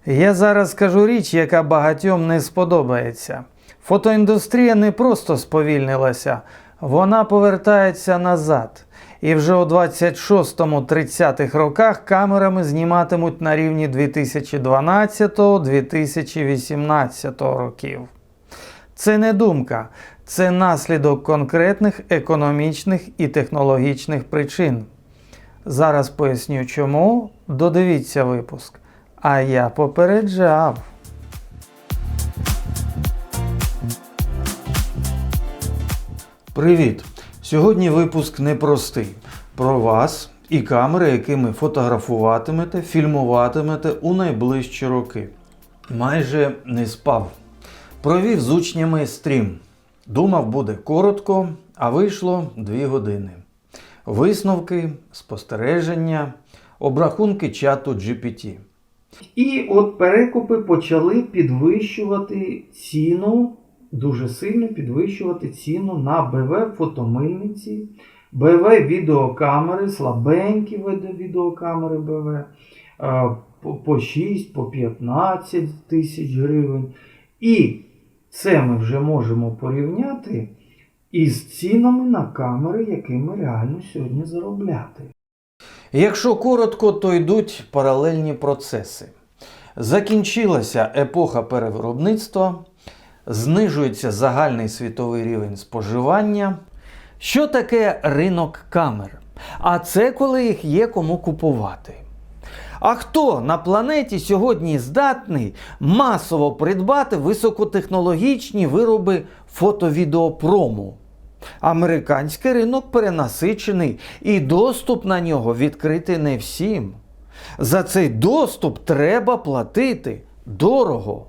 Я зараз скажу річ, яка багатьом не сподобається. Фотоіндустрія не просто сповільнилася, вона повертається назад. І вже у 26-30-х роках камерами зніматимуть на рівні 2012-2018 років. Це не думка, це наслідок конкретних економічних і технологічних причин. Зараз поясню чому, додивіться випуск. А я попереджав. Привіт! Сьогодні випуск непростий. Про вас і камери, якими фотографуватимете, фільмуватимете у найближчі роки. Майже не спав. Провів з учнями стрім. Думав, буде коротко, а вийшло 2 години. Висновки, спостереження, обрахунки чату GPT. І от перекупи почали підвищувати ціну, дуже сильно підвищувати ціну на БВ-фотомильниці, БВ-відеокамери, слабенькі відеокамери БВ, по 6, по 15 тисяч гривень. І це ми вже можемо порівняти із цінами на камери, якими реально сьогодні заробляти. Якщо коротко, то йдуть паралельні процеси. Закінчилася епоха перевиробництва, знижується загальний світовий рівень споживання. Що таке ринок камер? А це коли їх є кому купувати. А хто на планеті сьогодні здатний масово придбати високотехнологічні вироби фото-відеопрому? Американський ринок перенасичений і доступ на нього відкритий не всім. За цей доступ треба платити дорого.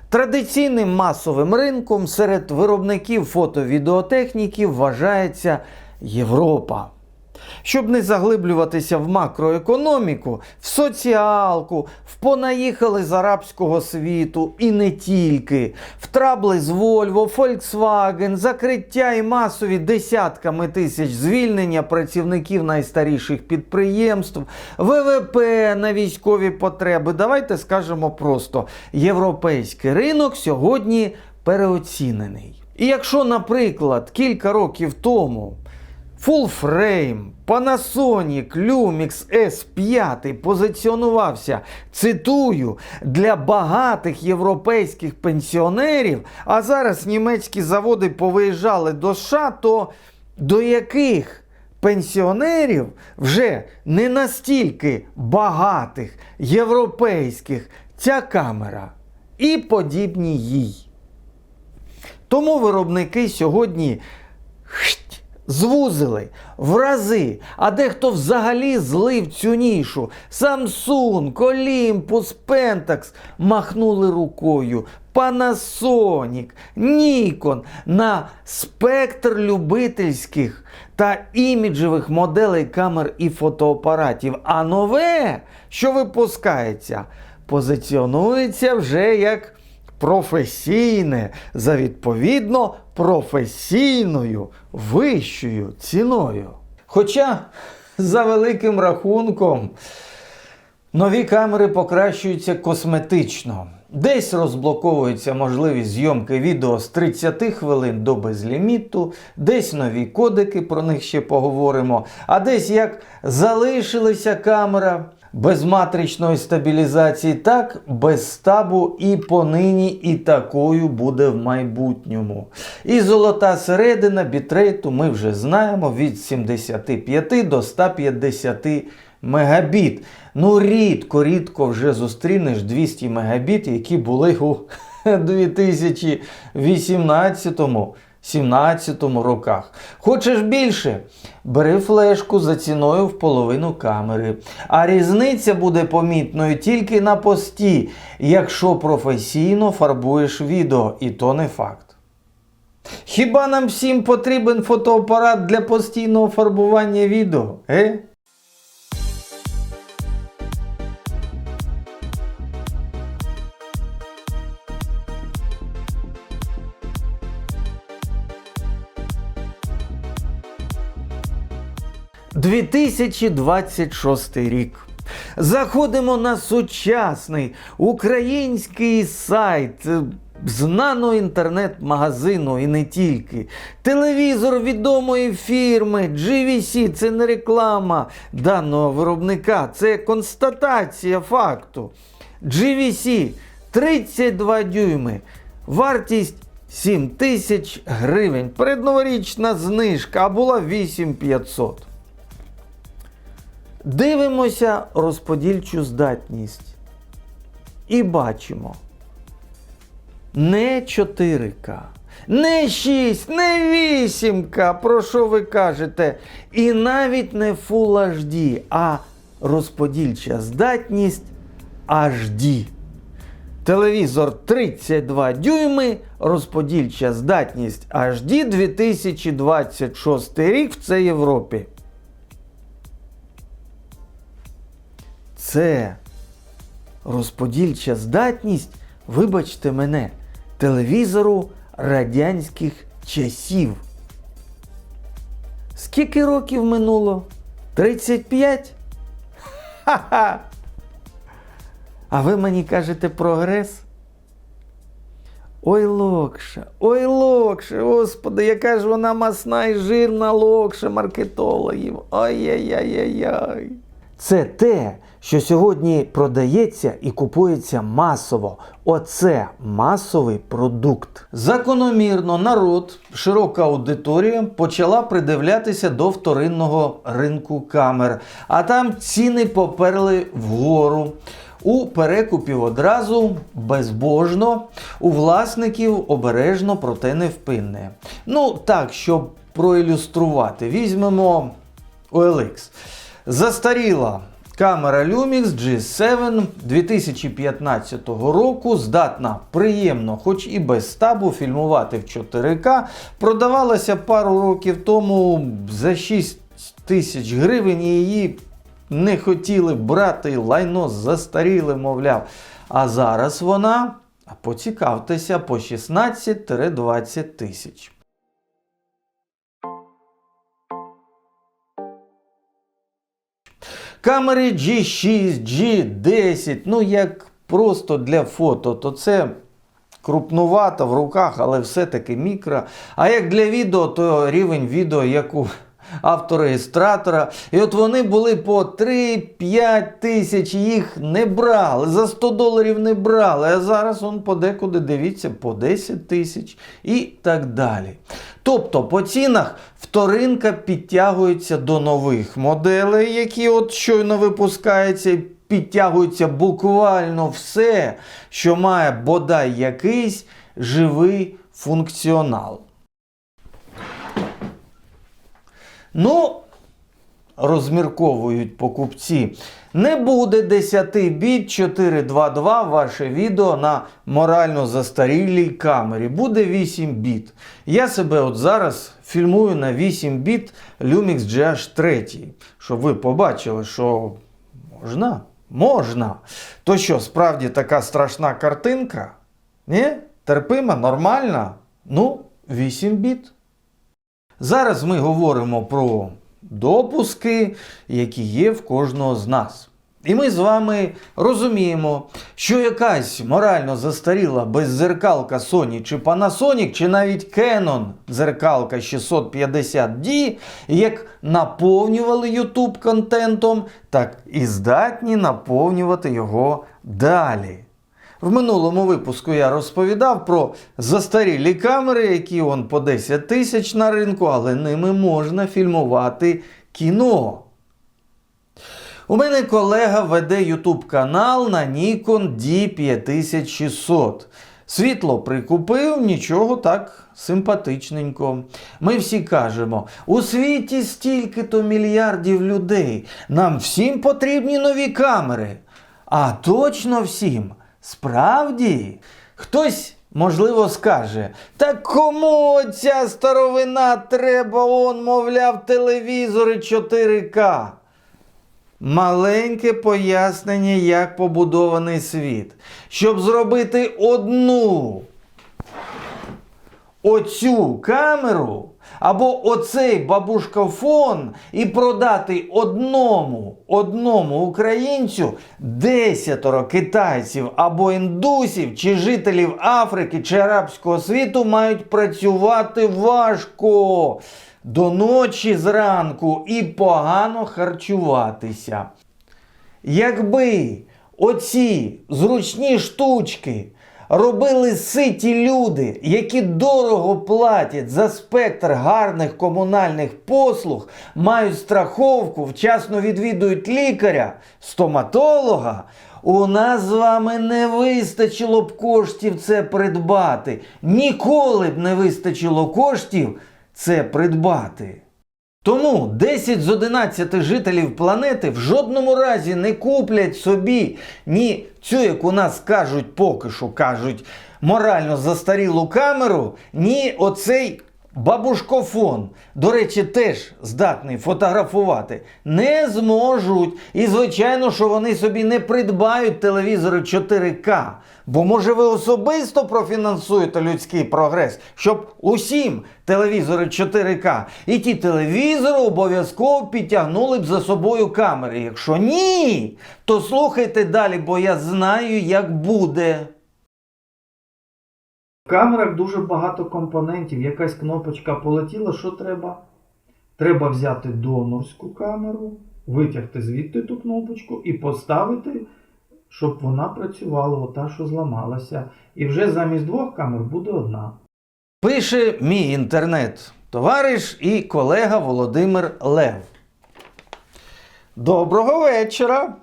Традиційним масовим ринком серед виробників фото-відеотехніки вважається Європа. Щоб не заглиблюватися в макроекономіку, в соціалку, в понаїхали з арабського світу і не тільки, в трабли з Volvo, Volkswagen, закриття і масові десятками тисяч звільнення працівників найстаріших підприємств, ВВП на військові потреби. Давайте скажемо просто, європейський ринок сьогодні переоцінений. І якщо, наприклад, кілька років тому Full Frame, Panasonic Lumix S5 позиціонувався, цитую, для багатих європейських пенсіонерів, а зараз німецькі заводи повиїжджали до США, то до яких пенсіонерів вже не настільки багатих європейських ця камера і подібні їй. Тому виробники сьогодні звузили в рази, а дехто взагалі злив цю нішу. Samsung, Olympus, Pentax махнули рукою. Panasonic, Nikon на спектр любительських та іміджевих моделей камер і фотоапаратів. А нове, що випускається, позиціонується вже як професійне, за відповідно професійною вищою ціною. Хоча, за великим рахунком, нові камери покращуються косметично. Десь розблоковується можливість зйомки відео з 30 хвилин до безліміту, десь нові кодеки, про них ще поговоримо, а десь як залишилася камера без матричної стабілізації, так без стабу і понині, і такою буде в майбутньому. І золота середина бітрейту ми вже знаємо від 75 до 150 мегабіт. Ну рідко вже зустрінеш 200 мегабіт, які були у 2018-17 роках. Хочеш більше? Бери флешку за ціною в половину камери. А різниця буде помітною тільки на пості, якщо професійно фарбуєш відео, і то не факт. Хіба нам всім потрібен фотоапарат для постійного фарбування відео? 2026 рік. Заходимо на сучасний український сайт знаного інтернет-магазину і не тільки. Телевізор відомої фірми GVC – це не реклама даного виробника, це констатація факту. GVC 32 дюйми, вартість 7 тисяч гривень, передноворічна знижка, а була 8500. Дивимося розподільчу здатність і бачимо. Не 4К, не 6, не 8К, про що ви кажете, і навіть не Full HD, а розподільча здатність HD. Телевізор 32 дюйми, розподільча здатність HD, 2026 рік, в це Європі. Це розподільча здатність, вибачте мене, телевізору радянських часів. Скільки років минуло? 35? Ха-ха! А ви мені кажете прогрес? Ой, Локша, господи, яка ж вона масна і жирна Локша маркетологів. Ой-яй-яй-яй-яй. Це те, що сьогодні продається і купується масово. Оце масовий продукт. Закономірно народ, широка аудиторія почала придивлятися до вторинного ринку камер. А там ціни поперли вгору. У перекупів одразу, безбожно, у власників обережно, проте невпинне. Ну так, щоб проілюструвати, візьмемо OLX. Застаріла камера Lumix G7 2015 року, здатна приємно, хоч і без стабу, фільмувати в 4К. Продавалася пару років тому за 6 тисяч гривень і її не хотіли брати, лайно застаріле, мовляв. А зараз вона, поцікавтеся, по 16-20 тисяч. Камери G6, G10, ну як просто для фото, то це крупнувато в руках, але все-таки мікро. А як для відео, то рівень відео, як у авторегістратора. І от вони були по 3-5 тисяч, їх не брали, за $100 не брали, а зараз он подекуди, дивіться, по 10 тисяч і так далі. Тобто по цінах вторинка підтягується до нових моделей, які от щойно випускаються, підтягується буквально все, що має бодай якийсь живий функціонал. Ну, розмірковують покупці, не буде 10 біт 422 ваше відео на морально застарілій камері, буде 8 біт. Я себе от зараз фільмую на 8 біт Lumix GH3, щоб ви побачили, що можна. То що, справді така страшна картинка? Ні? Терпима, нормальна? Ну, 8 біт. Зараз ми говоримо про допуски, які є в кожного з нас. І ми з вами розуміємо, що якась морально застаріла беззеркалка Sony чи Panasonic, чи навіть Canon дзеркалка 650D, як наповнювали YouTube контентом, так і здатні наповнювати його далі. В минулому випуску я розповідав про застарілі камери, які по 10 тисяч на ринку, але ними можна фільмувати кіно. У мене колега веде YouTube канал на Nikon D5600. Світло прикупив, нічого, так симпатичненько. Ми всі кажемо, у світі стільки-то мільярдів людей, нам всім потрібні нові камери. А точно всім? Справді? Хтось, можливо, скаже, так кому ця старовина треба, мовляв, телевізори 4К? Маленьке пояснення, як побудований світ. Щоб зробити оцю камеру або оцей бабушкафон і продати одному українцю 10 китайців або індусів чи жителів Африки чи арабського світу мають працювати важко до ночі зранку і погано харчуватися. Якби оці зручні штучки робили ситі люди, які дорого платять за спектр гарних комунальних послуг, мають страховку, вчасно відвідують лікаря, стоматолога, у нас з вами не вистачило б коштів це придбати. Ніколи б не вистачило коштів це придбати. Тому 10 з 11 жителів планети в жодному разі не куплять собі ні цю, як у нас кажуть, поки що кажуть, морально застарілу камеру, ні оцей бабушкофон. До речі, теж здатний фотографувати. Не зможуть. І звичайно, що вони собі не придбають телевізори 4К. Бо може ви особисто профінансуєте людський прогрес, щоб усім телевізори 4К. І ті телевізори обов'язково підтягнули б за собою камери. Якщо ні, то слухайте далі, бо я знаю, як буде. В камерах дуже багато компонентів. Якась кнопочка полетіла, що треба? Треба взяти донорську камеру, витягти звідти ту кнопочку і поставити, щоб вона працювала, ота, що зламалася. І вже замість 2 камер буде 1. Пише мій інтернет-товариш і колега Володимир Лев. Доброго вечора!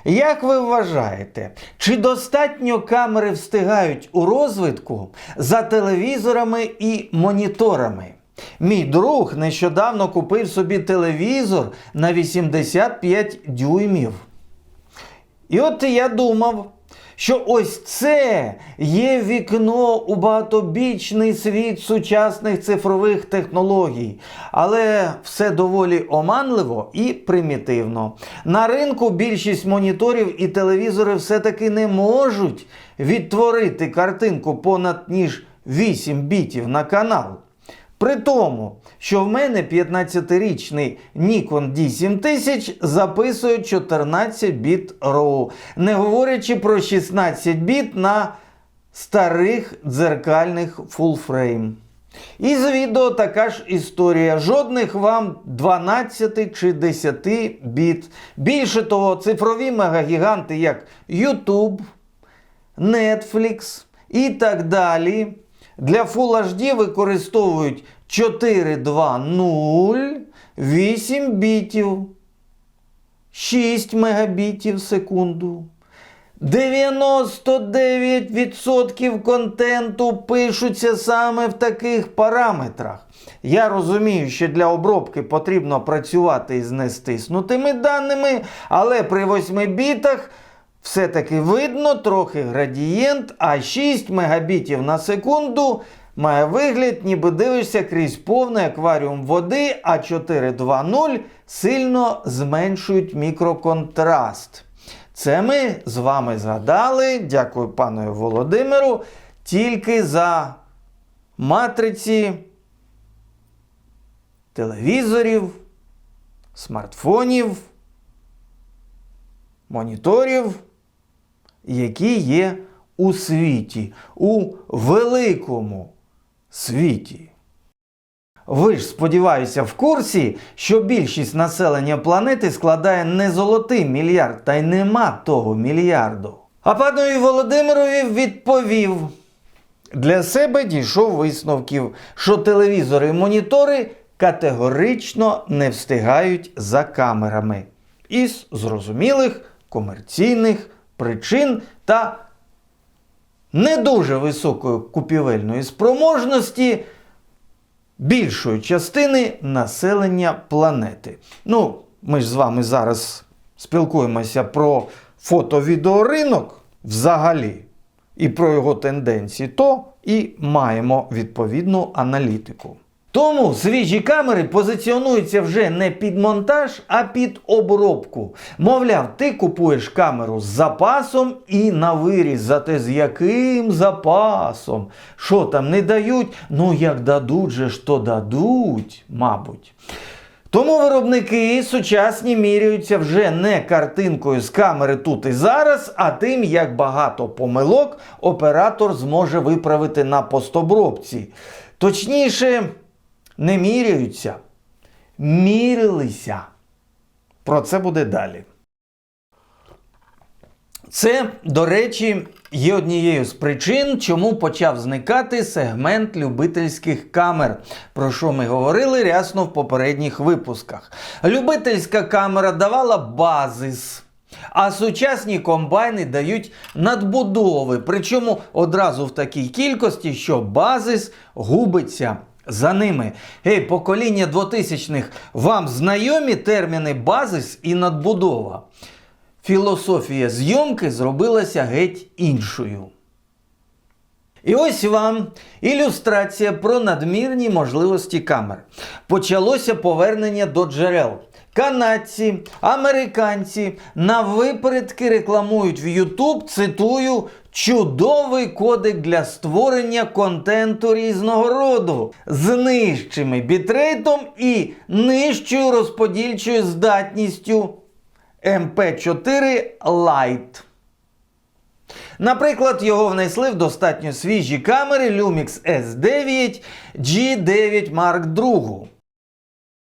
Як ви вважаєте, чи достатньо камери встигають у розвитку за телевізорами і моніторами? Мій друг нещодавно купив собі телевізор на 85 дюймів. І от я думав, що ось це є вікно у багатобічний світ сучасних цифрових технологій. Але все доволі оманливо і примітивно. На ринку більшість моніторів і телевізорів все-таки не можуть відтворити картинку понад ніж 8 бітів на канал. При тому, що в мене 15-річний Nikon D7000 записує 14 біт RAW, не говорячи про 16 біт на старих дзеркальних Full Frame. І з відео така ж історія. Жодних вам 12 чи 10 біт. Більше того, цифрові мегагіганти, як YouTube, Netflix і так далі, для Full HD використовують 4.2.0, 8 бітів, 6 мегабітів в секунду. 99% контенту пишуться саме в таких параметрах. Я розумію, що для обробки потрібно працювати із нестиснутими даними, але при 8 бітах все-таки видно трохи градієнт, а 6 мегабітів на секунду має вигляд, ніби дивишся крізь повний акваріум води, а 4.2.0 сильно зменшують мікроконтраст. Це ми з вами згадали, дякую пану Володимиру, тільки за матриці телевізорів, смартфонів, моніторів, які є у світі, у великому світі. Ви ж, сподіваюся, в курсі, що більшість населення планети складає не золотий мільярд, та й нема того мільярду. А панові Володимирові відповів. Для себе дійшов висновків, що телевізори і монітори категорично не встигають за камерами. Із зрозумілих комерційних причин та не дуже високої купівельної спроможності більшої частини населення планети. Ну, ми ж з вами зараз спілкуємося про фото-відеоринок взагалі і про його тенденції, то і маємо відповідну аналітику. Тому свіжі камери позиціонуються вже не під монтаж, а під обробку. Мовляв, ти купуєш камеру з запасом і на виріз. Зате з яким запасом? Що там не дають? Ну як дадуть же ж, то дадуть, мабуть. Тому виробники сучасні міряються вже не картинкою з камери тут і зараз, а тим, як багато помилок оператор зможе виправити на постобробці. Точніше, не міряються, мірилися. Про це буде далі. Це, до речі, є однією з причин, чому почав зникати сегмент любительських камер, про що ми говорили рясно в попередніх випусках. Любительська камера давала базис, а сучасні комбайни дають надбудови, причому одразу в такій кількості, що базис губиться за ними. Покоління 2000-х, вам знайомі терміни базис і надбудова? Філософія зйомки зробилася геть іншою. І ось вам ілюстрація про надмірні можливості камер. Почалося повернення до джерел. Канадці, американці навипередки рекламують в YouTube, цитую, чудовий кодек для створення контенту різного роду з нижчим бітрейтом і нижчою розподільчою здатністю MP4 Lite. Наприклад, його внесли в достатньо свіжі камери Lumix S9 G9 Mark II.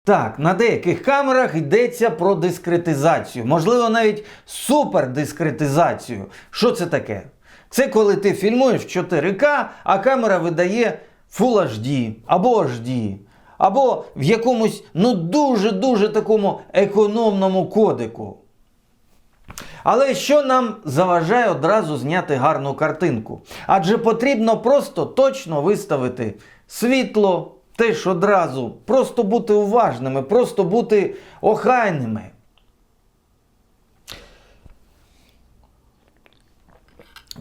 Так, на деяких камерах йдеться про дискретизацію, можливо навіть супердискретизацію. Що це таке? Це коли ти фільмуєш в 4К, а камера видає Full HD або HD. Або в якомусь дуже-дуже такому економному кодеку. Але що нам заважає одразу зняти гарну картинку? Адже потрібно просто точно виставити світло, теж одразу, просто бути уважними, просто бути охайними.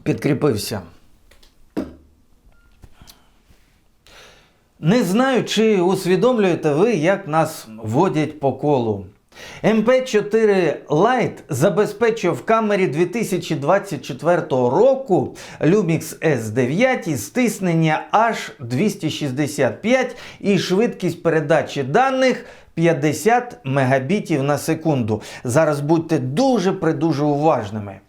Підкріпився. Не знаю, чи усвідомлюєте ви, як нас водять по колу. MP4 Lite забезпечив в камері 2024 року Lumix S9 стиснення аж 265 і швидкість передачі даних 50 мегабітів на секунду. Зараз будьте дуже уважними.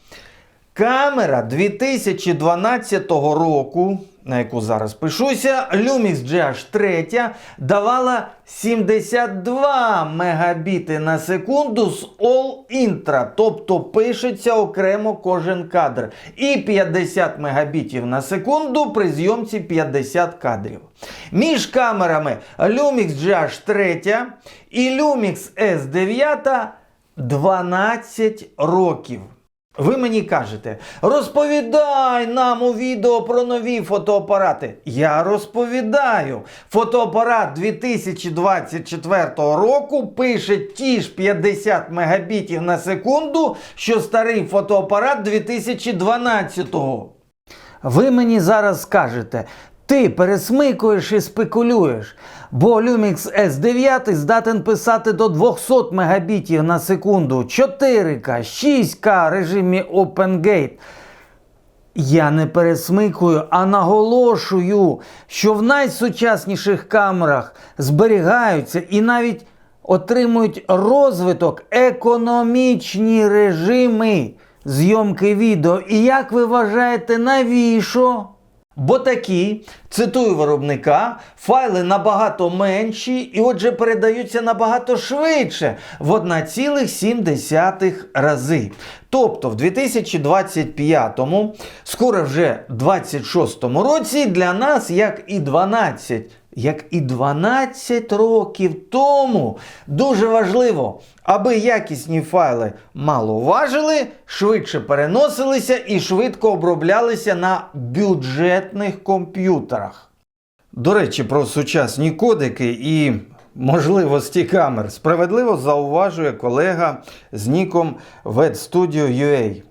Камера 2012 року, на яку зараз пишуся, Lumix GH3 давала 72 мегабіти на секунду з All Intra, тобто пишеться окремо кожен кадр. І 50 мегабітів на секунду при зйомці 50 кадрів. Між камерами Lumix GH3 і Lumix S9 12 років. Ви мені кажете, розповідай нам у відео про нові фотоапарати. Я розповідаю. Фотоапарат 2024 року пише ті ж 50 мегабітів на секунду, що старий фотоапарат 2012-го. Ви мені зараз скажете, ти пересмикуєш і спекулюєш, бо Lumix S9 здатен писати до 200 мегабітів на секунду, 4К, 6К в режимі OpenGate. Я не пересмикую, а наголошую, що в найсучасніших камерах зберігаються і навіть отримують розвиток економічні режими зйомки відео. І як ви вважаєте, навіщо? Бо такі, цитую виробника, файли набагато менші і отже передаються набагато швидше в 1,7 рази. Тобто в 2025-му, скоро вже 26-му році для нас, як і 12 років тому, дуже важливо, аби якісні файли мало важили, швидше переносилися і швидко оброблялися на бюджетних комп'ютерах. До речі, про сучасні кодеки і можливості камер справедливо зауважує колега з ніком VEDStudio.ua.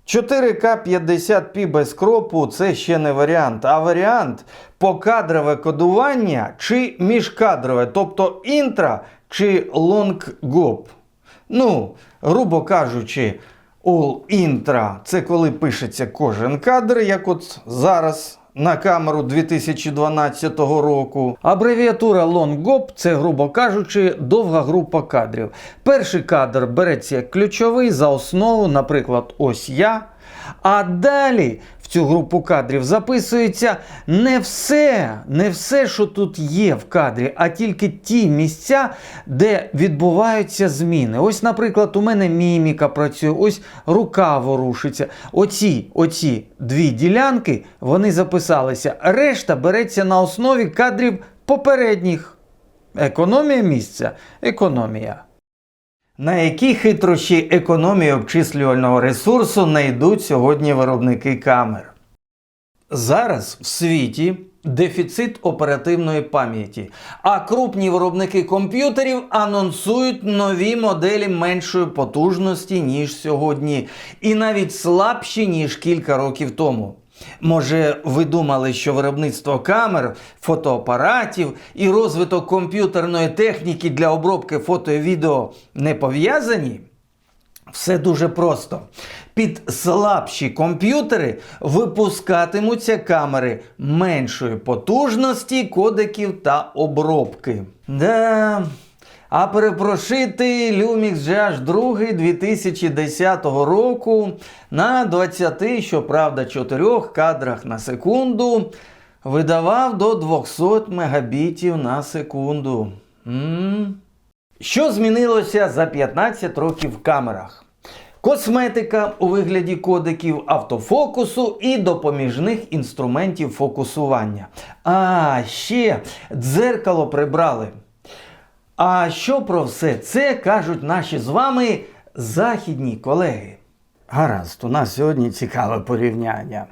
4К 50p без кропу – це ще не варіант, а варіант покадрове кодування чи міжкадрове, тобто інтро чи лонггоп. Ну, грубо кажучи, all intro – це коли пишеться кожен кадр, як от зараз на камеру 2012 року. Абревіатура LongGop – це, грубо кажучи, довга група кадрів. Перший кадр береться як ключовий за основу, наприклад, ось я. А далі в цю групу кадрів записується не все, що тут є в кадрі, а тільки ті місця, де відбуваються зміни. Ось, наприклад, у мене міміка працює, ось рука ворушиться. Оці дві ділянки, вони записалися. Решта береться на основі кадрів попередніх. Економія місця – економія. На які хитрощі економії обчислювального ресурсу не йдуть сьогодні виробники камер? Зараз в світі дефіцит оперативної пам'яті, а крупні виробники комп'ютерів анонсують нові моделі меншої потужності, ніж сьогодні, і навіть слабші, ніж кілька років тому. Може, ви думали, що виробництво камер, фотоапаратів і розвиток комп'ютерної техніки для обробки фото і відео не пов'язані? Все дуже просто. Під слабші комп'ютери випускатимуться камери меншої потужності, кодеків та обробки. А перепрошити Lumix GH2 2010 року на 20, щоправда, 4 кадрах на секунду видавав до 200 мегабітів на секунду. Що змінилося за 15 років в камерах? Косметика у вигляді кодеків автофокусу і допоміжних інструментів фокусування. А ще дзеркало прибрали. А що про все це кажуть наші з вами західні колеги? Гаразд, у нас сьогодні цікаве порівняння.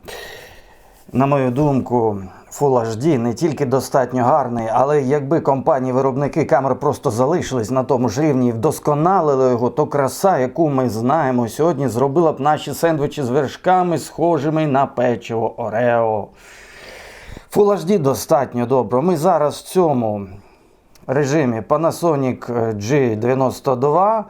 На мою думку, Full HD не тільки достатньо гарний, але якби компанії-виробники камер просто залишились на тому ж рівні і вдосконалили його, то краса, яку ми знаємо сьогодні, зробила б наші сендвічі з вершками схожими на печиво Орео. Full HD достатньо добре. Ми зараз в цьому режимі Panasonic G92,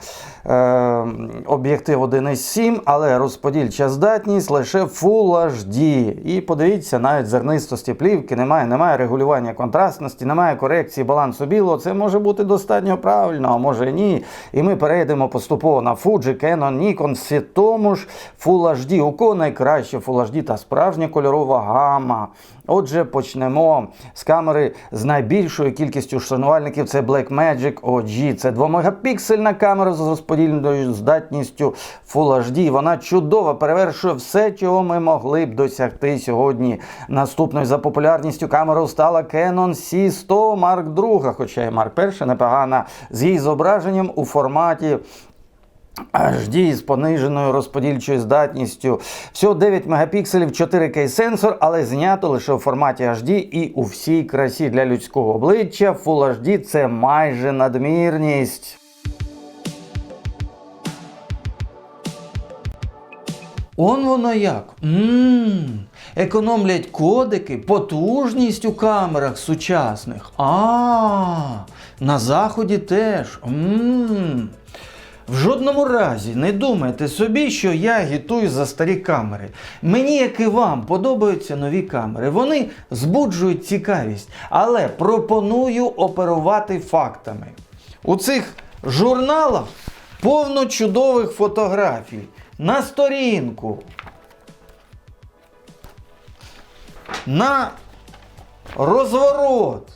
об'єктив 1,7, але розподільча здатність лише Full HD. І подивіться, навіть зернистості плівки немає регулювання контрастності, немає корекції балансу білого. Це може бути достатньо правильно, а може і ні. І ми перейдемо поступово на Fuji, Canon, Nikon, всі тому ж Full HD. У кого найкраще Full HD та справжня кольорова гама? Отже, почнемо з камери з найбільшою кількістю шанувальників. Це Blackmagic OG. Це 2-мегапіксельна камера з розподільною здатністю Full HD. Вона чудово перевершує все, чого ми могли б досягти сьогодні. Наступною за популярністю камерою стала Canon C100 Mark II, хоча і Mark I непогана, з її зображенням у форматі HD з пониженою розподільчою здатністю. Всього 9 мегапікселів, 4К сенсор, але знято лише у форматі HD і у всій красі. Для людського обличчя Full HD – це майже надмірність. Он воно як. Економлять кодеки, потужність у камерах сучасних. На заході теж. В жодному разі не думайте собі, що я агітую за старі камери. Мені, як і вам, подобаються нові камери. Вони збуджують цікавість, але пропоную оперувати фактами. У цих журналах повно чудових фотографій. На сторінку. На розворот.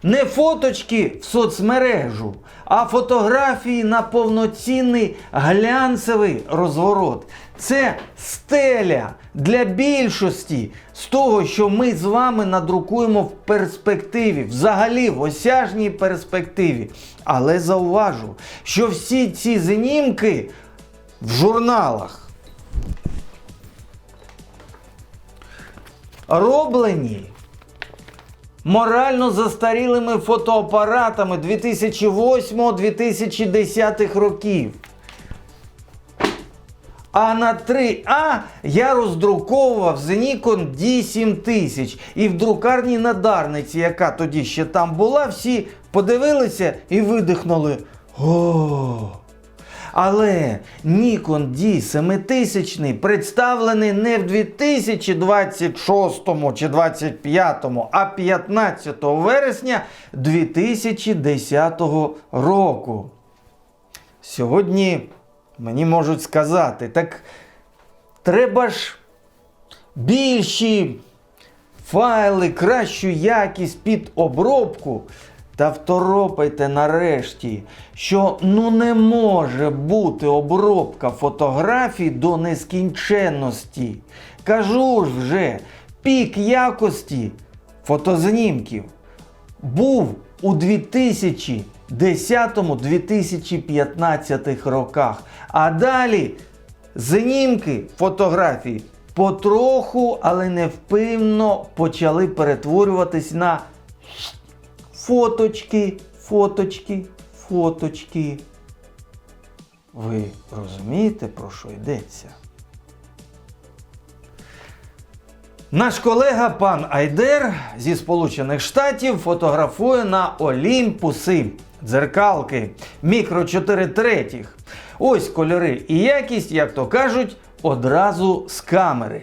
Не фоточки в соцмережу, а фотографії на повноцінний глянцевий розворот. Це стеля для більшості з того, що ми з вами надрукуємо в перспективі, взагалі в осяжній перспективі. Але зауважу, що всі ці знімки в журналах роблені морально застарілими фотоапаратами 2008-2010 років. А на 3А я роздруковував з Nikon D7000. І в друкарні на Дарниці, яка тоді ще там була, всі подивилися і видихнули. О! Але Nikon D7000 представлений не в 2026 чи 2025, а 15 вересня 2010 року. Сьогодні мені можуть сказати, так треба ж більші файли, кращу якість під обробку. Та второпайте нарешті, що не може бути обробка фотографій до нескінченності. Кажу ж вже, пік якості фотознімків був у 2010-2015 роках. А далі знімки фотографій потроху, але невпинно почали перетворюватись на фоточки, фоточки, фоточки. Ви розумієте, про що йдеться? Наш колега пан Айдер зі Сполучених Штатів фотографує на Олімпуси дзеркалки мікро 4/3. Ось кольори і якість, як то кажуть, одразу з камери.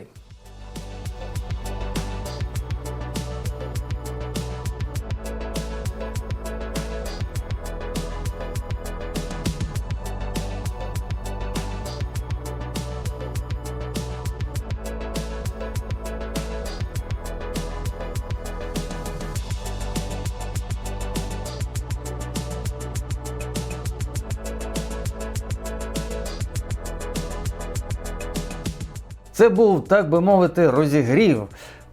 Це був, так би мовити, розігрів.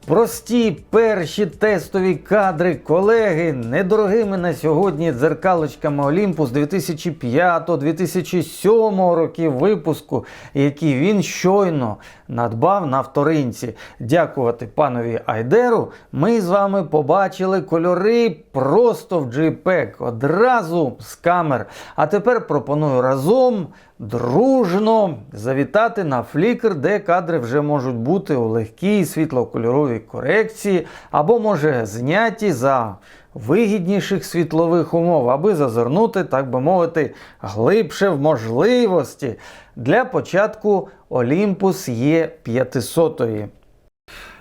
Прості перші тестові кадри колеги недорогими на сьогодні дзеркалочками Olympus 2005-2007 років випуску, які він щойно надбав на вторинці. Дякувати панові Айдеру, ми з вами побачили кольори просто в JPEG, одразу з камер. А тепер пропоную разом дружно завітати на Flickr, де кадри вже можуть бути у легкій світлокольоровій корекції, або, може, зняті за вигідніших світлових умов, аби зазирнути, так би мовити, глибше в можливості. Для початку Olympus E500.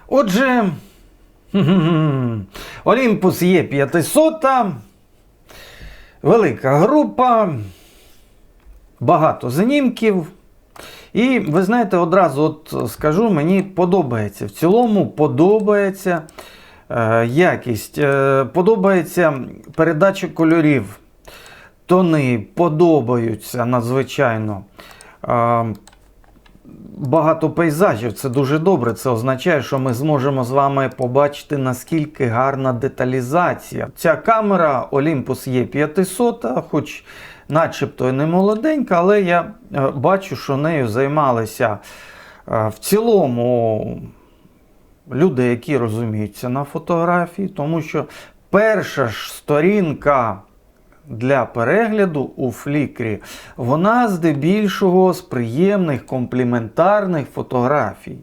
Отже, Olympus E500, велика група, багато знімків. І ви знаєте, одразу скажу, мені подобається. В цілому подобається якість, подобається передача кольорів. Тони подобаються надзвичайно. Багато пейзажів, це дуже добре. Це означає, що ми зможемо з вами побачити, наскільки гарна деталізація. Ця камера Olympus E500, хоч начебто і не молоденька, але я бачу, що нею займалися в цілому люди, які розуміються на фотографії, тому що перша ж сторінка для перегляду у Flickr, вона здебільшого з приємних, компліментарних фотографій.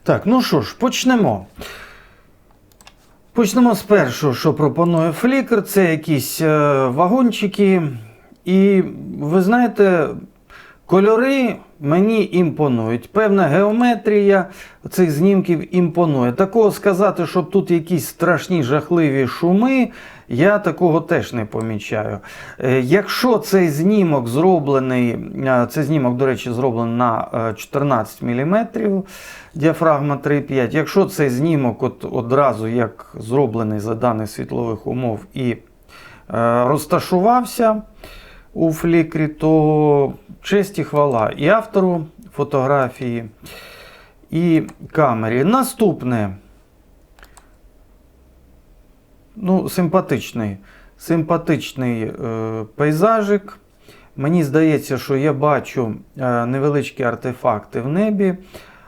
Так, ну що ж, почнемо. Почнемо з першого, що пропонує Flickr. Це якісь вагончики. І ви знаєте, кольори мені імпонують. Певна геометрія цих знімків імпонує. Такого сказати, що тут якісь страшні жахливі шуми, я такого теж не помічаю. Якщо цей знімок зроблений, цей знімок, до речі, зроблений на 14 мм, діафрагма 3,5, якщо цей знімок одразу як зроблений за даних світлових умов і розташувався у Flickr, то честь і хвала і автору фотографії, і камері. Наступне. Ну, симпатичний пейзажик. Мені здається, що я бачу невеличкі артефакти в небі,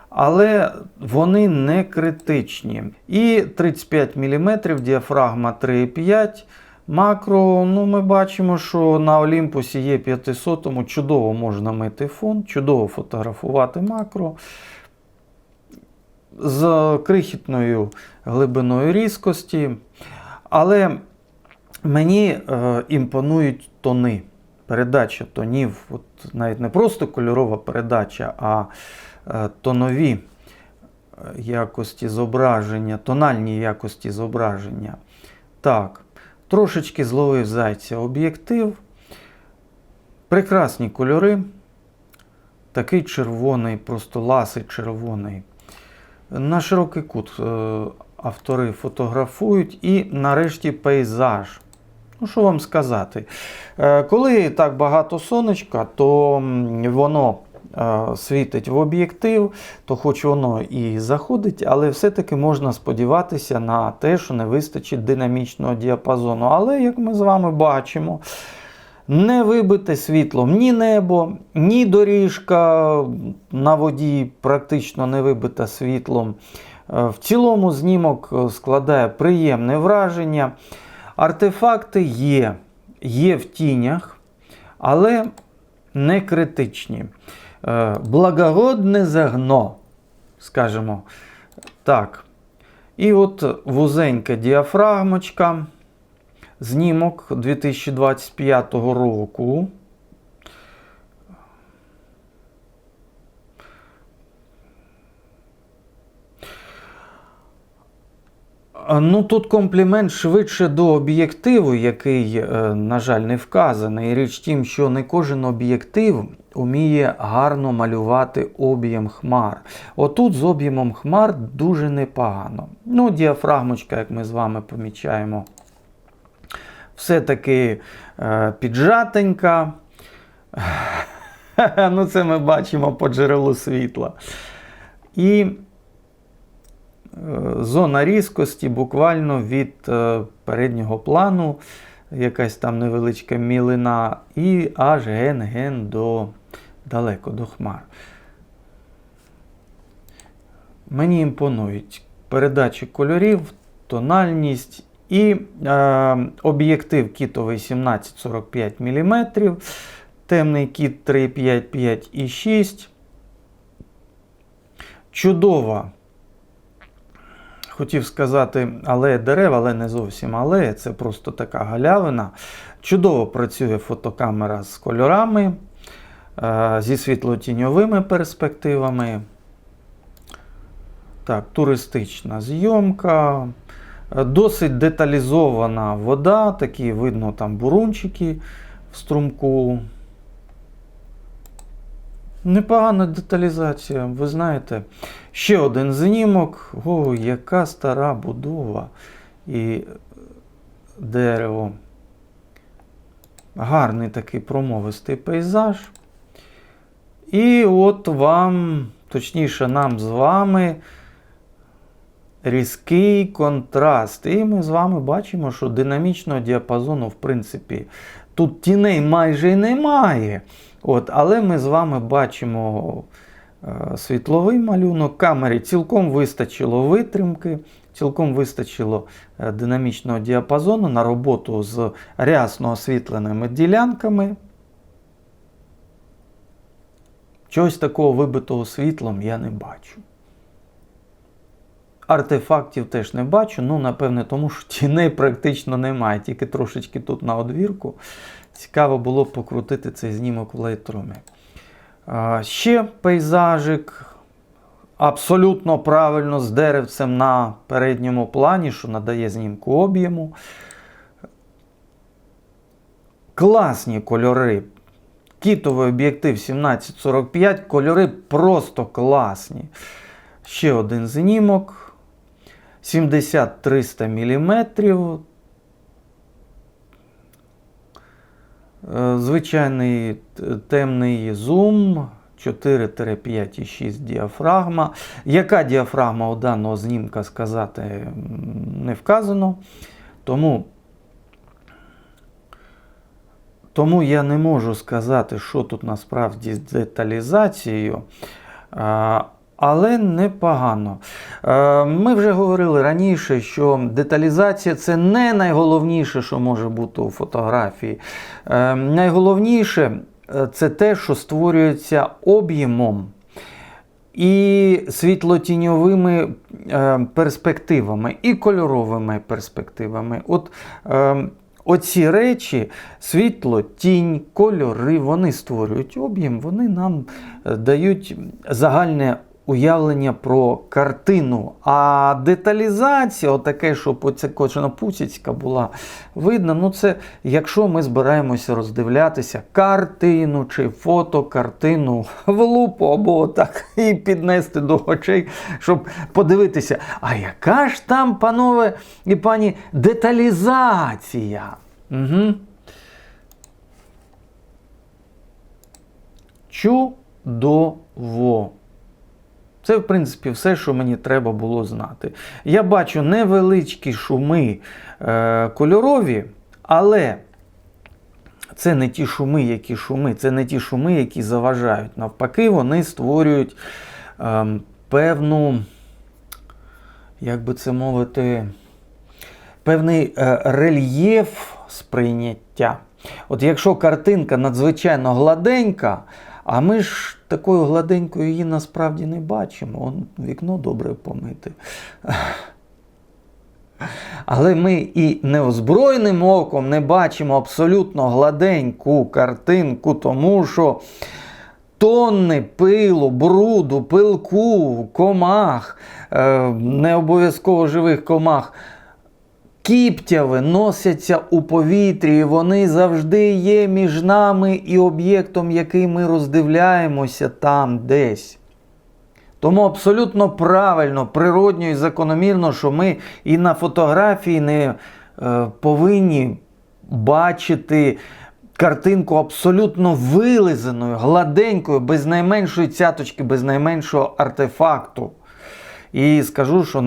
але вони не критичні. І 35 мм, діафрагма 3,5. Макро, ну ми бачимо, що на Olympus E500 чудово можна мити фон, чудово фотографувати макро. З крихітною глибиною різкості. Але мені імпонують тони. Передача тонів, от навіть не просто кольорова передача, а тонові якості зображення, тональні якості зображення. Так, трошечки зловив зайця об'єктив. Прекрасні кольори. Такий червоний, просто ласий червоний. На широкий кут автори фотографують. І нарешті пейзаж. Ну, що вам сказати? Коли так багато сонечка, то воно світить в об'єктив, то хоч воно і заходить, але все-таки можна сподіватися на те, що не вистачить динамічного діапазону. Але, як ми з вами бачимо, не вибите світлом ні небо, ні доріжка на воді практично не вибита світлом. В цілому знімок складає приємне враження. Артефакти є в тінях, але не критичні. Благородне загно, скажімо так. І от вузенька діафрагмочка. Знімок 2025 року. Ну, тут комплімент швидше до об'єктиву, який, на жаль, не вказаний. Річ тім, що не кожен об'єктив уміє гарно малювати об'єм хмар. Отут з об'ємом хмар дуже непогано. Ну, діафрагмочка, як ми з вами помічаємо, все-таки піджатенька. Ну, це ми бачимо по джерелу світла. І зона різкості буквально від переднього плану, якась там невеличка мілина, і аж ген-ген далеко до хмар. Мені імпонують передачі кольорів, тональність і об'єктив кітовий 17-45 мм, темний кіт 3,5, 5,6. Чудова. Хотів сказати алея дерев, але не зовсім алея, це просто така галявина. Чудово працює фотокамера з кольорами, зі світлотіньовими перспективами. Так, туристична зйомка. Досить деталізована вода, такі видно там бурунчики в струмку. Непогана деталізація, ви знаєте. Ще один знімок. О, яка стара будова і дерево. Гарний такий промовистий пейзаж. І от вам, точніше нам з вами, різкий контраст. І ми з вами бачимо, що динамічного діапазону, в принципі, тут тіней майже й немає. От, але ми з вами бачимо світловий малюнок. Камері цілком вистачило витримки, цілком вистачило динамічного діапазону на роботу з рясно освітленими ділянками. Чогось такого вибитого світлом я не бачу. Артефактів теж не бачу, ну, напевне, тому що тіней практично немає, тільки трошечки тут на одвірку. Цікаво було б покрутити цей знімок в Lightroom. Ще пейзажик, абсолютно правильно, з деревцем на передньому плані, що надає знімку об'єму. Класні кольори. Кітовий об'єктив 17-45, кольори просто класні. Ще один знімок. 70-300 мм. Звичайний темний зум, 4-5,6 діафрагма. Яка діафрагма у даного знімка, сказати не вказано. Тому я не можу сказати, що тут насправді з деталізацією. але непогано. Ми вже говорили раніше, що деталізація – це не найголовніше, що може бути у фотографії. Найголовніше – це те, що створюється об'ємом і світлотіньовими перспективами, і кольоровими перспективами. Оці речі, світло, тінь, кольори, вони створюють об'єм, вони нам дають загальне уявлення про картину. А деталізація, отаке, щоб оця кочана-пусічка була видно, ну це якщо ми збираємося роздивлятися картину чи фотокартину в лупу або так і піднести до очей, щоб подивитися, а яка ж там, панове і пані, деталізація? Угу. Чудово. Це, в принципі, все, що мені треба було знати. Я бачу невеличкі шуми кольорові, але це не ті шуми, які шуми. Це не ті шуми, які заважають. Навпаки, вони створюють певну, як би це мовити, певний рельєф сприйняття. От якщо картинка надзвичайно гладенька, а ми ж такою гладенькою її насправді не бачимо. Вікно добре помити. Але ми і неозброєним оком не бачимо абсолютно гладеньку картинку, тому що тонни пилу, бруду, пилку, комах, не обов'язково живих комах, кіптяви носяться у повітрі, і вони завжди є між нами і об'єктом, який ми роздивляємося там десь. Тому абсолютно правильно, природньо і закономірно, що ми і на фотографії не повинні бачити картинку абсолютно вилизаною, гладенькою, без найменшої цяточки, без найменшого артефакту. І скажу, що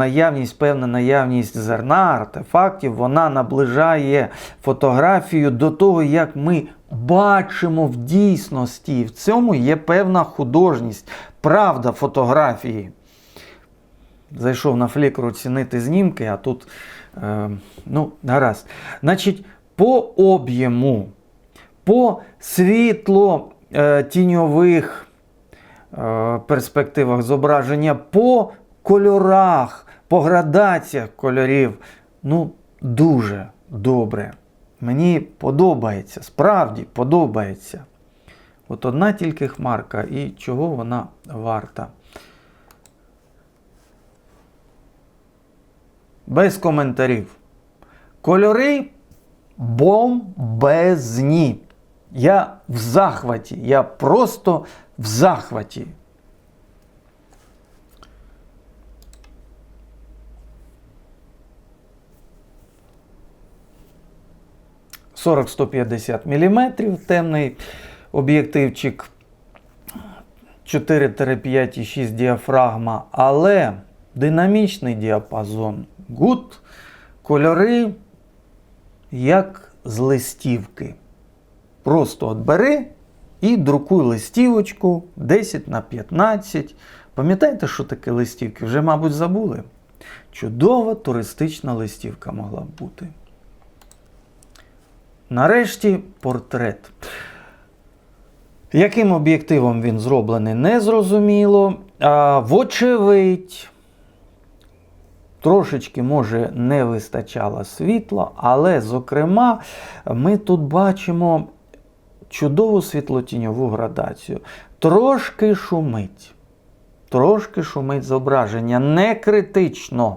певна наявність зерна, артефактів, вона наближає фотографію до того, як ми бачимо в дійсності. І в цьому є певна художність, правда фотографії. Зайшов на Flickr оцінити знімки, а тут, гаразд. Значить, по об'єму, по світло-тіньових перспективах зображення, по кольорах, по градаціях кольорів, дуже добре. Мені подобається, справді подобається. От одна тільки хмарка, і чого вона варта. Без коментарів. Кольори бомбезні. Я в захваті, я просто в захваті. – 40-150 мм, темний об'єктивчик, 4-5,6 діафрагма, але динамічний діапазон, гуд, кольори як з листівки. Просто от бери і друкуй листівочку 10х15. Пам'ятаєте, що таке листівки? Вже, мабуть, забули. Чудова туристична листівка могла б бути. Нарешті портрет. Яким об'єктивом він зроблений, не зрозуміло. Вочевидь, трошечки, може, не вистачало світла, але, зокрема, ми тут бачимо чудову світлотіньову градацію. Трошки шумить зображення, не критично.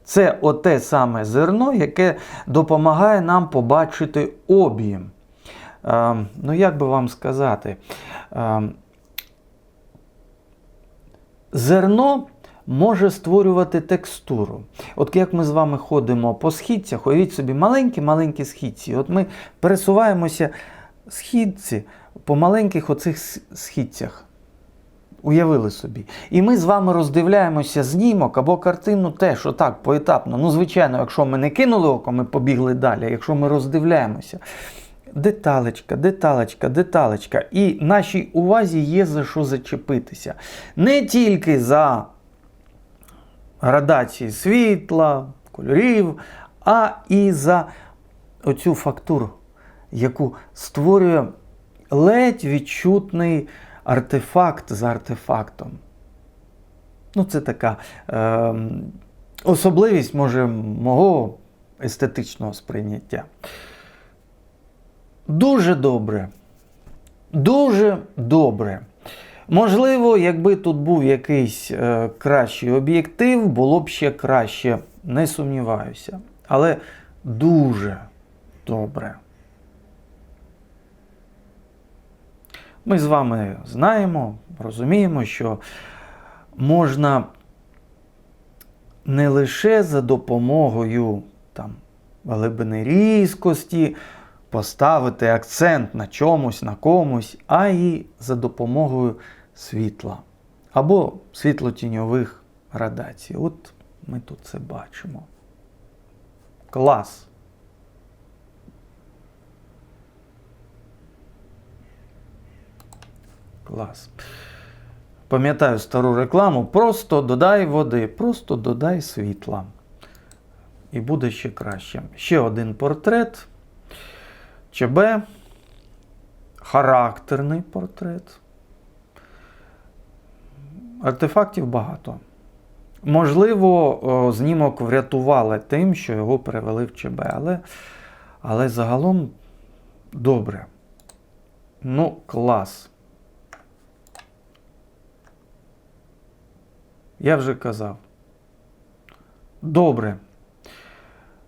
Це оте саме зерно, яке допомагає нам побачити об'єм. Як би вам сказати, зерно може створювати текстуру. От як ми з вами ходимо по східцях, уявіть собі маленькі-маленькі східці. От ми пересуваємося східці по маленьких оцих східцях. Уявили собі. І ми з вами роздивляємося знімок або картину теж, отак, поетапно. Звичайно, якщо ми не кинули око, ми побігли далі. Якщо ми роздивляємося, деталечка, деталечка, деталечка. І нашій увазі є за що зачепитися. Не тільки за градації світла, кольорів, а і за оцю фактуру, яку створює ледь відчутний артефакт за артефактом. Ну, це така особливість, може, мого естетичного сприйняття. Дуже добре. Дуже добре. Можливо, якби тут був якийсь кращий об'єктив, було б ще краще, не сумніваюся. Але дуже добре. Ми з вами знаємо, розуміємо, що можна не лише за допомогою глибини різкості поставити акцент на чомусь, на комусь, а й за допомогою світла або світлотіньових градацій. От ми тут це бачимо. Клас! Клас. Пам'ятаю стару рекламу, просто додай води, просто додай світла. І буде ще краще. Ще один портрет. ЧБ. Характерний портрет. Артефактів багато. Можливо, знімок врятували тим, що його перевели в ЧБ. Але загалом добре. Ну, клас. Я вже казав. Добре.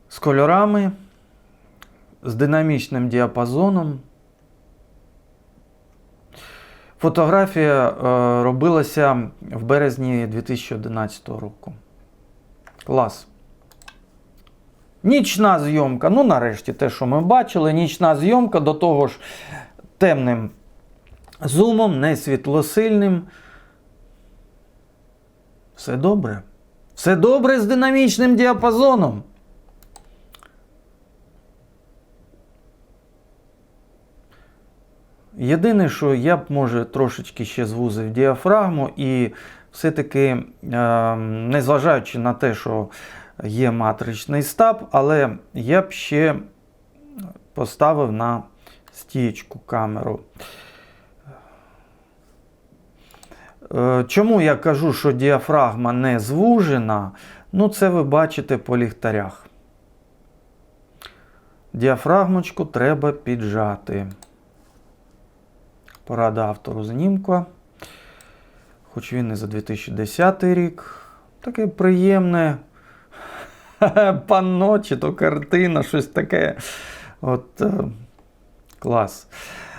З кольорами, з динамічним діапазоном. Фотографія робилася в березні 2011 року. Клас. Нічна зйомка. Ну, нарешті, те, що ми бачили. Нічна зйомка, до того ж темним зумом, не світлосильним. Все добре. Все добре з динамічним діапазоном. Єдине, що я б, може, трошечки ще звузив діафрагму і все-таки, незважаючи на те, що є матричний стаб, але я б ще поставив на стієчку камеру. Чому я кажу, що діафрагма не звужена? Ну, це ви бачите по ліхтарях. Діафрагмочку треба піджати. Порада автору знімка. Хоч він і за 2010 рік. Таке приємне панно, чи то картина, щось таке. От, клас.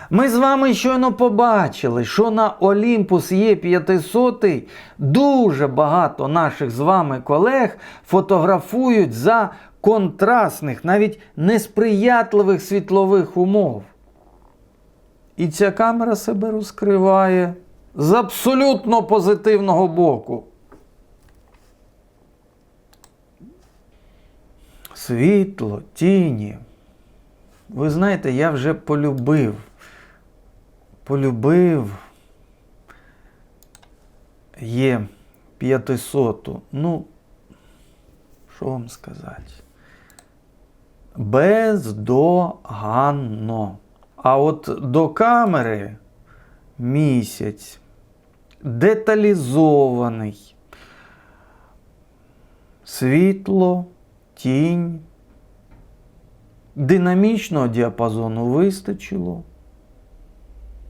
Ми з вами щойно побачили, що на Olympus E500 дуже багато наших з вами колег фотографують за контрастних, навіть несприятливих світлових умов. І ця камера себе розкриває з абсолютно позитивного боку. Світло, тіні. Ви знаєте, я вже полюбив Е500. Ну, що вам сказати? Бездоганно. А от до камери місяць. Деталізований. Світло, тінь. Динамічного діапазону вистачило.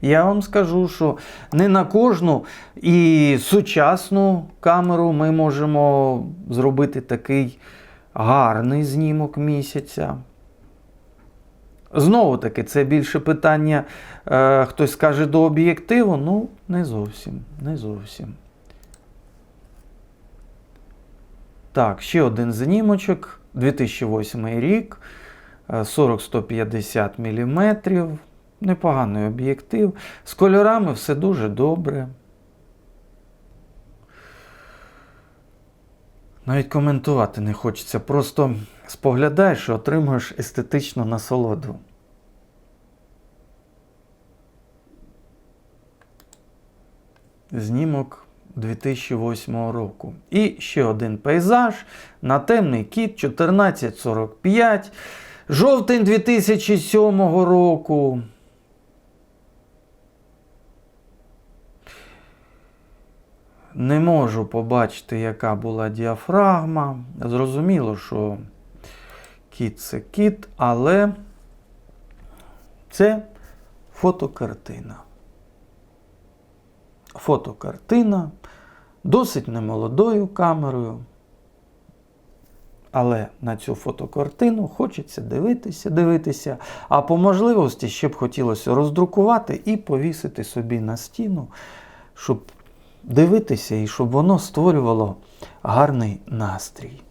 Я вам скажу, що не на кожну і сучасну камеру ми можемо зробити такий гарний знімок місяця. Знову таки, це більше питання, хтось скаже, до об'єктиву. Ну, не зовсім, не зовсім. Так, ще один знімочок, 2008 рік, 40-150 мм, непоганий об'єктив. З кольорами все дуже добре. Навіть коментувати не хочеться, просто споглядаєш і отримуєш естетичну насолоду. знімок 2008 року. І ще один пейзаж на темний кіт 1445, жовтень 2007 року. Не можу побачити, яка була діафрагма. Зрозуміло, що кіт – це кіт, але це фотокартина. Фотокартина досить немолодою камерою. Але на цю фотокартину хочеться дивитися, а по можливості ще б хотілося роздрукувати і повісити собі на стіну, щоб дивитися і щоб воно створювало гарний настрій.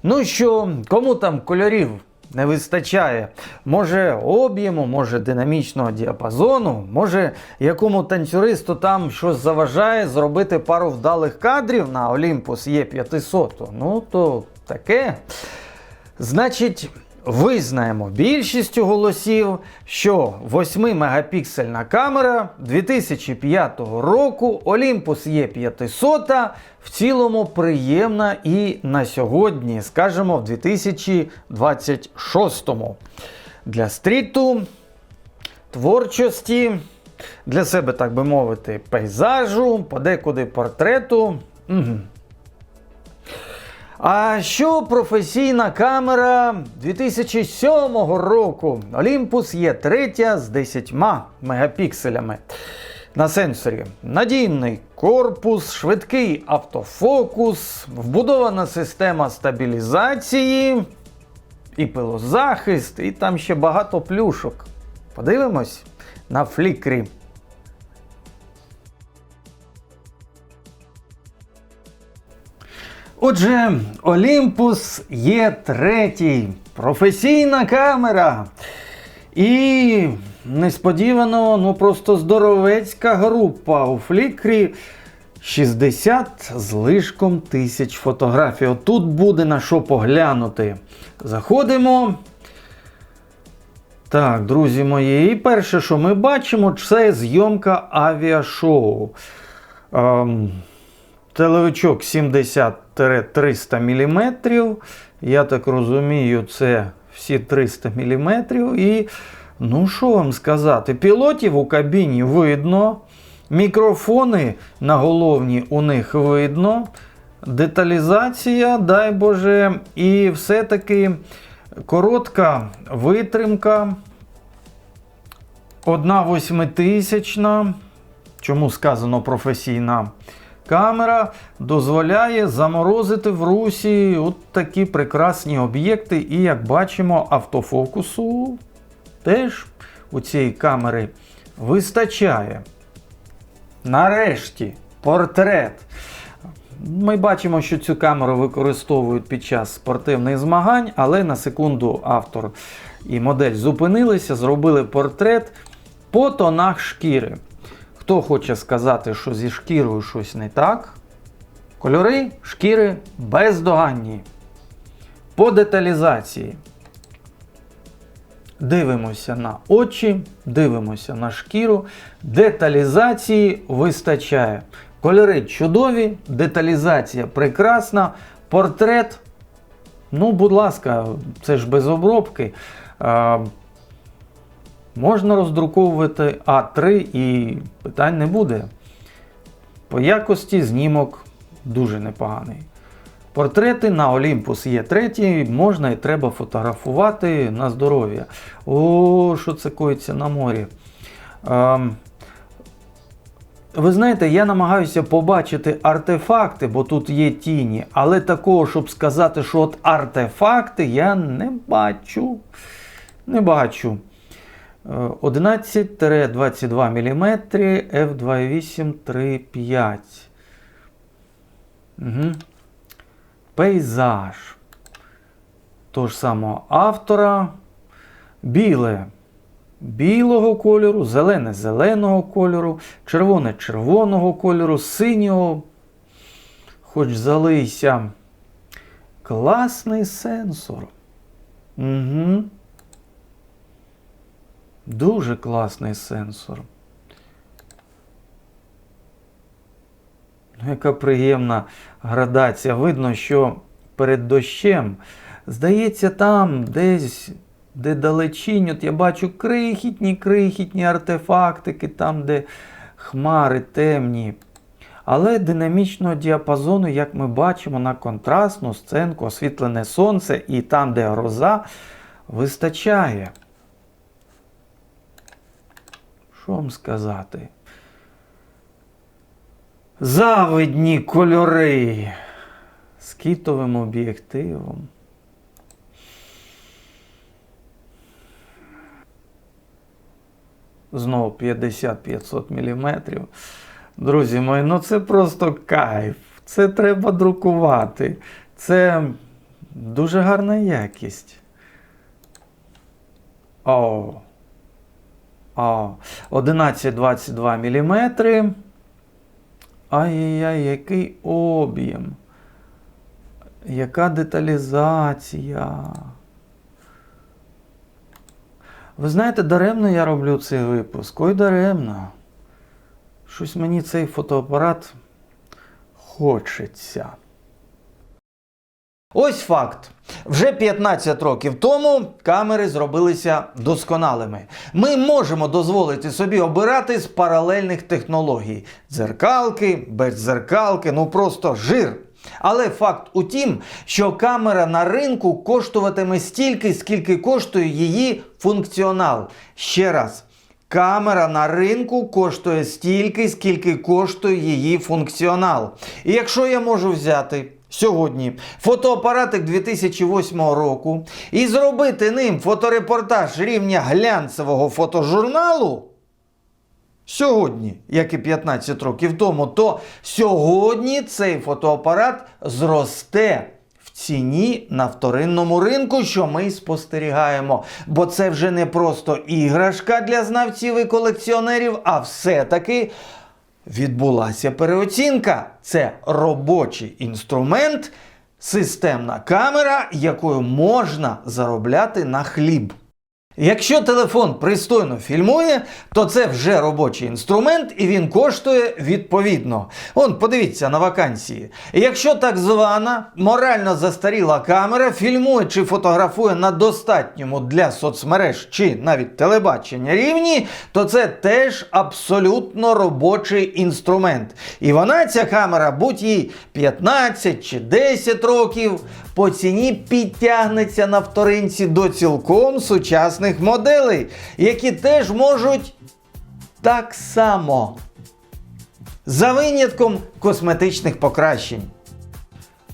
Ну що, кому там кольорів не вистачає? Може об'єму, може динамічного діапазону, може якому танцюристу там щось заважає зробити пару вдалих кадрів на Olympus E500? Ну то таке. Значить, визнаємо більшістю голосів, що 8-мегапіксельна камера 2005 року Olympus E500 в цілому приємна і на сьогодні, скажімо, в 2026. Для стріту, творчості, для себе, так би мовити, пейзажу, подекуди портрету. А що професійна камера 2007 року? Olympus E3 з 10 мегапікселями на сенсорі. Надійний корпус, швидкий автофокус, вбудована система стабілізації, і пилозахист, і там ще багато плюшок. Подивимось на флікрі. Отже, Olympus E3 професійна камера. І несподівано, ну просто здоровецька група у флікрі. 60 з лишком тисяч фотографій. Отут буде на що поглянути. Заходимо. Так, друзі мої, і перше, що ми бачимо, це зйомка авіашоу. Телевичок 70-300 мм. Я так розумію, це всі 300 мм. І, ну що вам сказати, пілотів у кабіні видно, мікрофони наголовні у них видно, деталізація, дай Боже, і все-таки коротка витримка, 1/8000, чому сказано професійна камера, дозволяє заморозити в русі от такі прекрасні об'єкти. І, як бачимо, автофокусу теж у цієї камери вистачає. Нарешті, портрет. Ми бачимо, що цю камеру використовують під час спортивних змагань, але на секунду автор і модель зупинилися, зробили портрет по тонах шкіри. Хто хоче сказати, що зі шкірою щось не так? Кольори шкіри бездоганні. По деталізації. Дивимося на очі, дивимося на шкіру. Деталізації вистачає. Кольори чудові, деталізація прекрасна. Портрет, ну, будь ласка, це ж без обробки. Можна роздруковувати А3 і питань не буде. По якості знімок дуже непоганий. Портрети на Olympus E3 можна і треба фотографувати на здоров'я. О, що це коїться на морі. Ви знаєте, я намагаюся побачити артефакти, бо тут є тіні. Але такого, щоб сказати, що от артефакти, я не бачу. Не бачу. 11-22 мм, f2.8 3.5. Угу. Пейзаж. Того ж самого автора. Біле білого кольору, зелене зеленого кольору, червоне червоного кольору, синього. Хоч залийся. Класний сенсор. Угу. Дуже класний сенсор. Ну, яка приємна градація. Видно, що перед дощем, здається, там десь, де далечінь, от я бачу крихітні артефактики, там, де хмари темні. Але динамічного діапазону, як ми бачимо, на контрастну сценку, освітлене сонце і там, де гроза, вистачає. Що вам сказати? Завидні кольори з кітовим об'єктивом. Знову 50-500 мм. Друзі мої, ну це просто кайф. Це треба друкувати. Це дуже гарна якість. 11-22 мм. Ай-яй-яй, який об'єм. Яка деталізація. Ви знаєте, даремно я роблю цей випуск. Ой, даремно. Щось мені цей фотоапарат хочеться. Ось факт. Вже 15 років тому камери зробилися досконалими. Ми можемо дозволити собі обирати з паралельних технологій. Дзеркалки, бездзеркалки, ну просто жир. Але факт у тім, що камера на ринку коштуватиме стільки, скільки коштує її функціонал. Ще раз. Камера на ринку коштує стільки, скільки коштує її функціонал. І якщо я можу взяти сьогодні фотоапаратик 2008 року і зробити ним фоторепортаж рівня глянцевого фотожурналу, сьогодні, як і 15 років тому, то сьогодні цей фотоапарат зросте в ціні на вторинному ринку, що ми спостерігаємо. Бо це вже не просто іграшка для знавців і колекціонерів, а все-таки відбулася переоцінка. Це робочий інструмент, системна камера, якою можна заробляти на хліб. Якщо телефон пристойно фільмує, то це вже робочий інструмент і він коштує відповідно. Подивіться на вакансії. Якщо так звана морально застаріла камера фільмує чи фотографує на достатньому для соцмереж чи навіть телебачення рівні, то це теж абсолютно робочий інструмент. І вона, ця камера, будь їй 15 чи 10 років, по ціні підтягнеться на вторинці до цілком сучасних моделей, які теж можуть так само. За винятком косметичних покращень.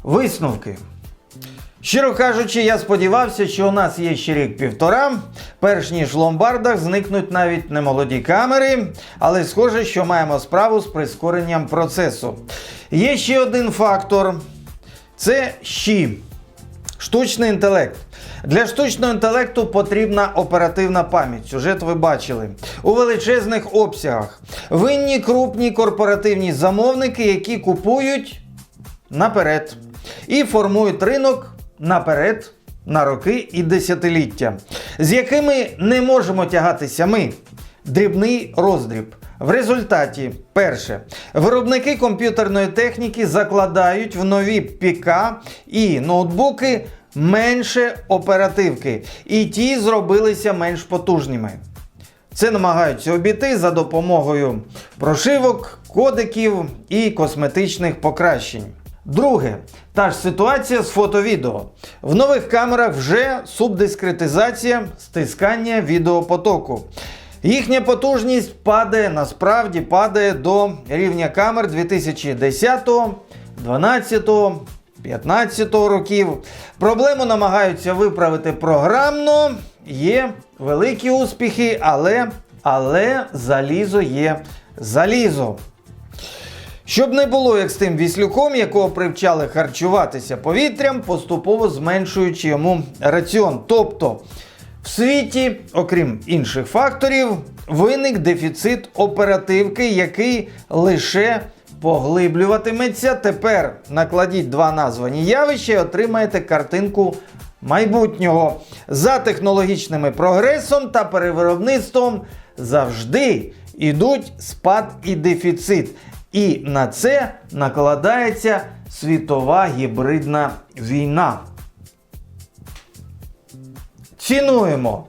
Висновки. Щиро кажучи, я сподівався, що у нас є ще рік-півтора, перш ніж в ломбардах зникнуть навіть немолоді камери, але схоже, що маємо справу з прискоренням процесу. Є ще один фактор – це штучний інтелект. Для штучного інтелекту потрібна оперативна пам'ять. Сюжет ви бачили. У величезних обсягах. Винні крупні корпоративні замовники, які купують наперед. І формують ринок наперед, на роки і десятиліття. З якими не можемо тягатися ми. Дрібний роздріб. В результаті, перше, виробники комп'ютерної техніки закладають в нові ПК і ноутбуки менше оперативки, і ті зробилися менш потужними. Це намагаються обійти за допомогою прошивок, кодеків і косметичних покращень. Друге, та ж ситуація з фото-відео. В нових камерах вже субдискретизація, стискання відеопотоку. Їхня потужність насправді падає до рівня камер 2010, 2012, 2015 років. Проблему намагаються виправити програмно, є великі успіхи, але залізо є залізо. Щоб не було як з тим віслюком, якого привчали харчуватися повітрям, поступово зменшуючи йому раціон. Тобто, в світі, окрім інших факторів, виник дефіцит оперативки, який лише поглиблюватиметься. Тепер накладіть два названі явища і отримаєте картинку майбутнього. За технологічним прогресом та перевиробництвом завжди йдуть спад і дефіцит. І на це накладається світова гібридна війна. Цінуємо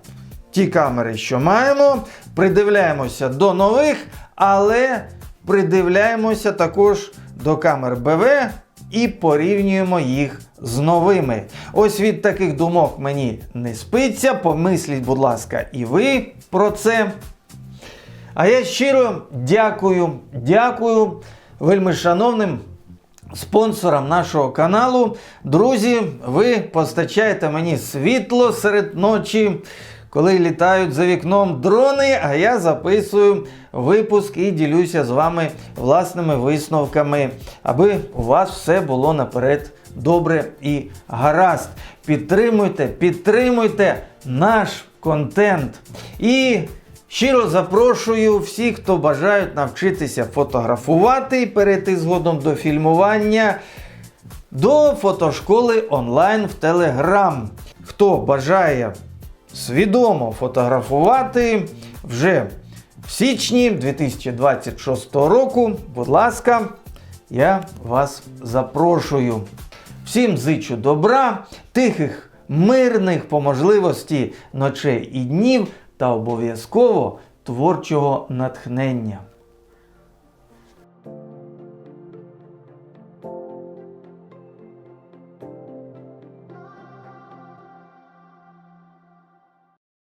ті камери, що маємо, придивляємося до нових, але придивляємося також до камер БВ і порівнюємо їх з новими. Ось від таких думок мені не спиться, помисліть, будь ласка, і ви про це. А я щиро дякую вельми шановним спонсорам нашого каналу. Друзі, ви постачаєте мені світло серед ночі, коли літають за вікном дрони, а я записую випуск і ділюся з вами власними висновками, аби у вас все було наперед добре і гаразд. Підтримуйте наш контент. І щиро запрошую всіх, хто бажають навчитися фотографувати і перейти згодом до фільмування, до фотошколи онлайн в Telegram. Хто бажає свідомо фотографувати вже в січні 2026 року, будь ласка, я вас запрошую. Всім зичу добра, тихих, мирних по можливості ночей і днів та обов'язково творчого натхнення.